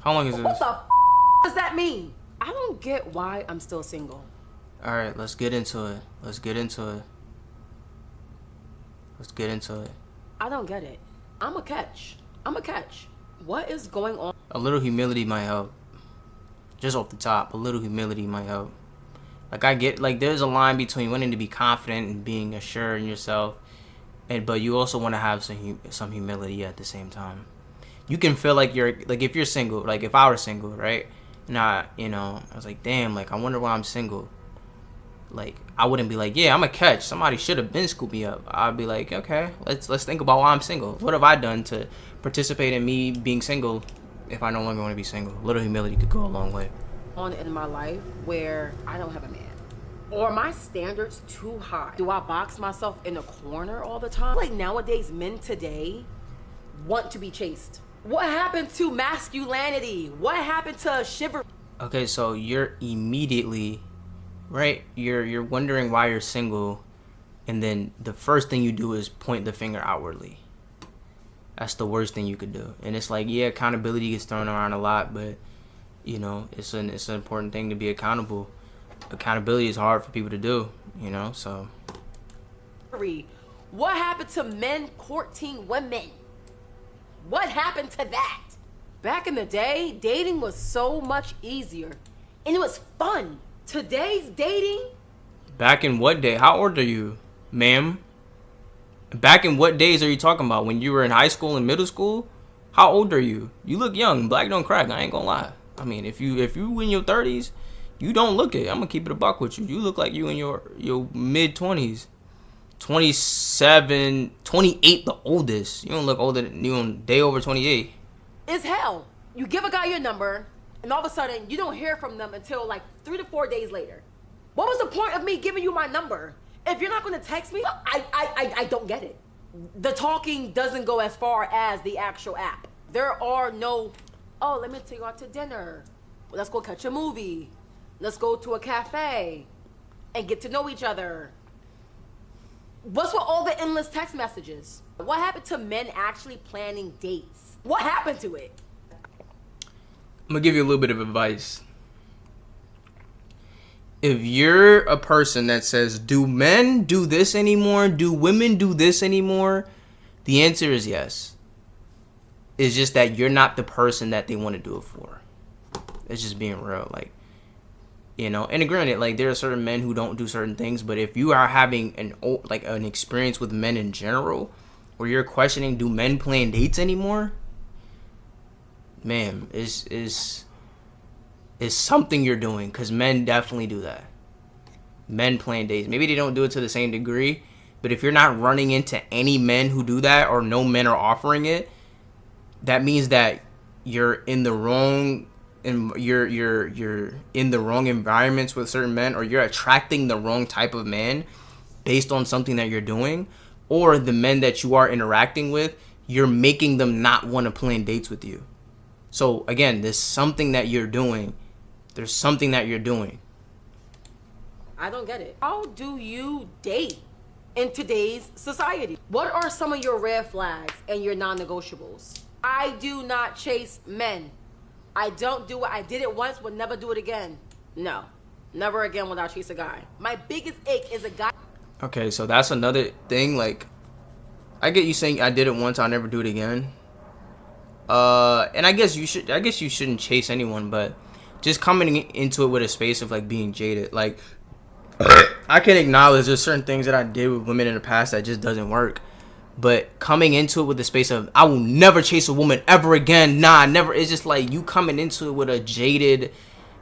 How long is What this? the does that mean? I don't get why I'm still single. All right, let's get into it. Let's get into it. Let's get into it. I don't get it. I'm a catch. What is going on? A little humility might help. Just off the top, a little humility might help. Like I get, like there's a line between wanting to be confident and being assured in yourself, but you also want to have some humility at the same time. You can feel like you're like if you're single, like if I were single, right? And I was like, damn, like I wonder why I'm single. Like I wouldn't be like, yeah, I'm a catch. Somebody should have been scooped me up. I'd be like, okay, let's think about why I'm single. What have I done to participate in me being single? If I no longer want to be single, a little humility could go a long way. On in my life where I don't have a man? Or are my standards too high? Do I box myself in a corner all the time? Like nowadays, men today want to be chased. What happened to masculinity? What happened to chivalry? Okay, so you're immediately, right? You're wondering why you're single, and then the first thing you do is point the finger outwardly. That's the worst thing you could do. And it's like, yeah, accountability gets thrown around a lot, but it's an important thing to be accountable. Accountability is hard for people to do, so. What happened to men courting women? What happened to that? Back in the day, dating was so much easier. And it was fun. Today's dating? Back in what day? How old are you, ma'am? Back in what days are you talking about? When you were in high school and middle school? How old are you? You look young. Black don't crack. I ain't gonna lie. I mean, if you in your 30s, you don't look it. I'm gonna keep it a buck with you. You look like you in your mid 20s. 27, 28 the oldest. You don't look older than you on day over 28. It's hell. You give a guy your number, and all of a sudden you don't hear from them until like 3 to 4 days later. What was the point of me giving you my number? If you're not gonna text me, I don't get it. The talking doesn't go as far as the actual app. There are no, oh, let me take you out to dinner. Let's go catch a movie. Let's go to a cafe and get to know each other. What's with all the endless text messages? What happened to men actually planning dates? What happened to it? I'm gonna give you a little bit of advice. If you're a person that says, do men do this anymore? Do women do this anymore? The answer is yes. It's just that you're not the person that they want to do it for. It's just being real. Like, and granted, like there are certain men who don't do certain things, but if you are having an experience with men in general, where you're questioning, do men plan dates anymore? Man, is something you're doing, because men definitely do that. Men plan dates. Maybe they don't do it to the same degree, but if you're not running into any men who do that, or no men are offering it, that means that you're in the wrong, and you're in the wrong environments with certain men, or you're attracting the wrong type of man based on something that you're doing, or the men that you are interacting with, you're making them not want to plan dates with you. So again, there's something that you're doing. There's something that you're doing. I don't get it. How do you date in today's society? What are some of your red flags and your non-negotiables? I do not chase men. I don't do it. I did it once, would never do it again. No, never again would I chase a guy. My biggest ick is a guy. Okay, so that's another thing. Like, I get you saying I did it once, I'll never do it again. And I guess you shouldn't chase anyone, but just coming into it with a space of like being jaded. Like, I can acknowledge there's certain things that I did with women in the past that just doesn't work. But coming into it with the space of, I will never chase a woman ever again. Nah, never. It's just like you coming into it with a jaded,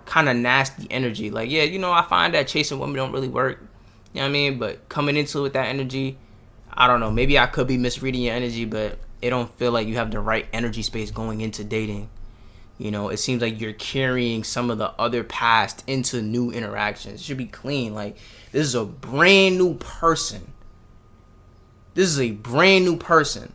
kind of nasty energy. Like, yeah, I find that chasing women don't really work. You know what I mean? But coming into it with that energy, I don't know. Maybe I could be misreading your energy, but it don't feel like you have the right energy space going into dating. It seems like you're carrying some of the other past into new interactions. It should be clean. Like, this is a brand new person. This is a brand new person.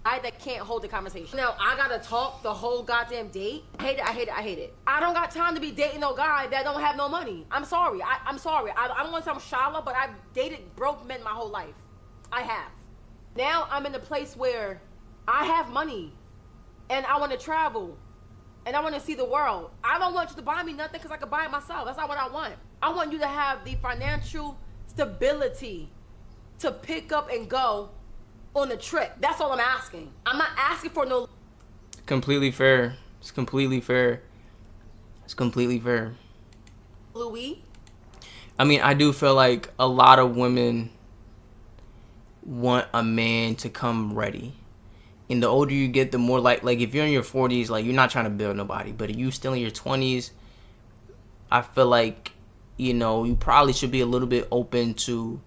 I that can't hold the conversation. Now, I gotta talk the whole goddamn date. I hate it. I don't got time to be dating no guy that don't have no money. I'm sorry. I'm sorry. I don't want to sound shallow, but I've dated broke men my whole life. I have. Now I'm in a place where I have money. and I want to travel, and I want to see the world. I don't want you to buy me nothing because I can buy it myself. That's not what I want. I want you to have the financial stability to pick up and go on a trip. That's all I'm asking. I'm not asking for no... Completely fair. It's completely fair. It's completely fair. Louis? I mean, I do feel like a lot of women want a man to come ready. And the older you get, the more like if you're in your 40s, like you're not trying to build nobody. But if you still in your 20s, I feel like, you know, you probably should be a little bit open to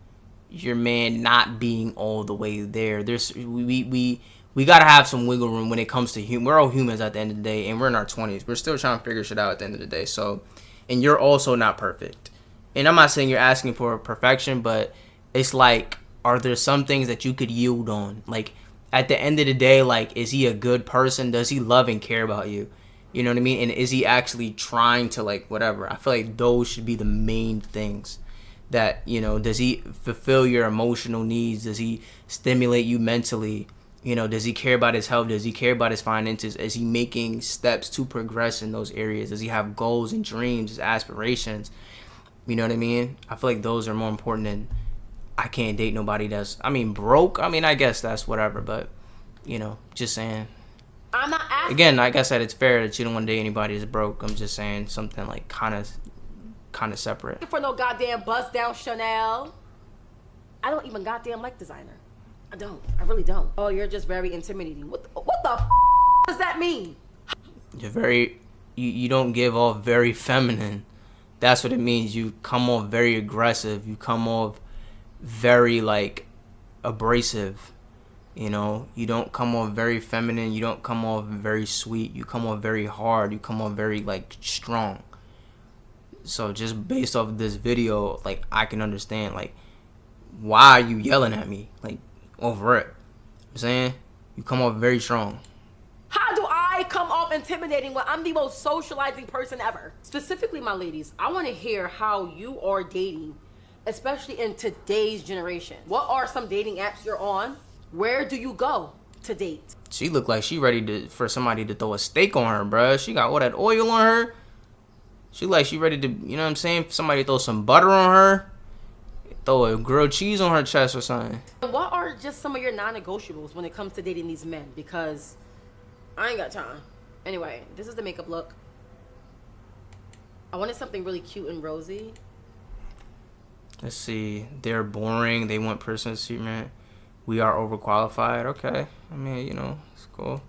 your man not being all the way there. We gotta have some wiggle room when it comes to human. We're all humans at the end of the day, and we're in our 20s. We're still trying to figure shit out at the end of the day. So, and you're also not perfect. And I'm not saying you're asking for perfection, but it's like, are there some things that you could yield on? Like, at the end of the day, like, is he a good person? Does he love and care about you? You know what I mean? And is he actually trying to, like, whatever? I feel like those should be the main things. That, you know, does he fulfill your emotional needs? Does he stimulate you mentally? You know, does he care about his health? Does he care about his finances? Is he making steps to progress in those areas? Does he have goals and dreams, aspirations? You know what I mean? I feel like those are more important than I can't date nobody that's, I mean, broke. I mean, I guess that's whatever, but, you know, just saying. I'm not asking. Again, like I said, it's fair that you don't want to date anybody that's broke. I'm just saying something like kind of separate. For no goddamn bust down Chanel. I don't even goddamn like designer. I don't. I really don't. Oh, you're just very intimidating. What the f does that mean? You're very, you don't give off very feminine. That's what it means. You come off very aggressive. You come off very, like, abrasive. You know, you don't come off very feminine. You don't come off very sweet. You come off very hard. You come off very, like, strong. So just based off of this video, like, I can understand, like, why are you yelling at me, like, over it? I'm saying you come off very strong. How do I come off intimidating when I'm the most socializing person ever? Specifically, my ladies, I want to hear how you are dating, especially in today's generation. What are some dating apps you're on? Where do you go to date? She looked like she ready for somebody to throw a steak on her, bruh. She got all that oil on her. She like she ready to, you know what I'm saying? Somebody throw some butter on her. Throw a grilled cheese on her chest or something. What are just some of your non-negotiables when it comes to dating these men? Because I ain't got time. Anyway, this is the makeup look. I wanted something really cute and rosy. Let's see. They're boring. They want personal treatment. We are overqualified. Okay. I mean, you know, it's cool.